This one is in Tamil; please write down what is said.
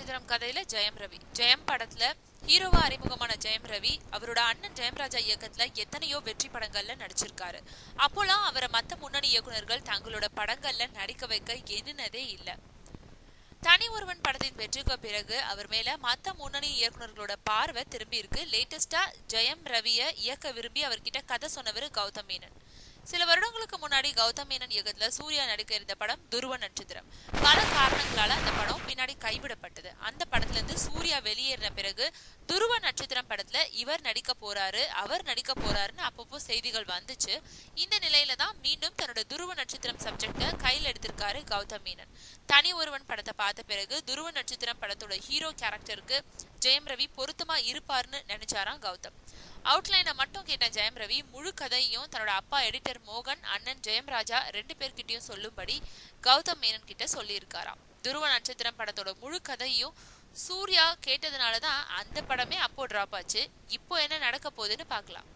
நட்சத்திரம் கதையில ஜெயம் ரவி. ஜெயம் படத்துல ஹீரோவா அறிமுகமான ஜெயம் ரவி அவரோட அண்ணன் ஜெயம்ராஜா இயக்கத்துல எத்தனையோ வெற்றி படங்கள்ல நடிச்சிருக்காரு. அப்போலாம் அவரை மத்த முன்னணி இயக்குனர்கள் தங்களோட படங்கள்ல நடிக்க வைக்க எண்ணினதே இல்ல. தனி ஒருவன் படத்தின் வெற்றிக்கு பிறகு அவர் மேல மத்த முன்னணி இயக்குனர்களோட பார்வை திரும்பி இருக்கு. லேட்டஸ்டா ஜெயம் ரவிய இயக்க விரும்பி அவர்கிட்ட கதை சொன்னவர் கௌதம் மேனன். சில வருடங்களுக்கு முன்னாடி கௌதம் மேனன் இயக்கத்துல சூர்யா நடிக்க இருந்த படம் துருவ நட்சத்திரம். பல காரணங்களால அந்த படம் பின்னாடி கைவிடப்பட்டது. அந்த படத்துல இருந்து சூர்யா வெளியேறின பிறகு துருவ நட்சத்திரம் படத்துல இவர் நடிக்க போறாரு, அவர் நடிக்க போறாருன்னு அப்பப்போ செய்திகள் வந்துச்சு. இந்த நிலையில தான் மீண்டும் தன்னோட துருவ நட்சத்திரம் சப்ஜெக்ட கையில் எடுத்திருக்காரு கௌதம் மேனன். தனி ஒருவன் படத்தை பார்த்த பிறகு துருவ நட்சத்திரம் படத்தோட ஹீரோ கேரக்டருக்கு ஜெயம் ரவி பொருத்தமா இருப்பாருன்னு நினைச்சாராம் கௌதம். அவுட்லைனை மட்டும் கேட்ட ஜெயம் ரவி முழு கதையும் தன்னோட அப்பா எடிட்டர் மோகன், அண்ணன் ஜெயம்ராஜா 2 பேர்கிட்டயும் சொல்லும்படி கௌதம் மேனன் கிட்ட சொல்லியிருக்காராம். துருவ நட்சத்திரம் படத்தோட முழு கதையும் சூர்யா கேட்டதுனாலதான் அந்த படமே அப்போ டிராப் ஆச்சு. இப்போ என்ன நடக்க போகுதுன்னு பார்க்கலாம்.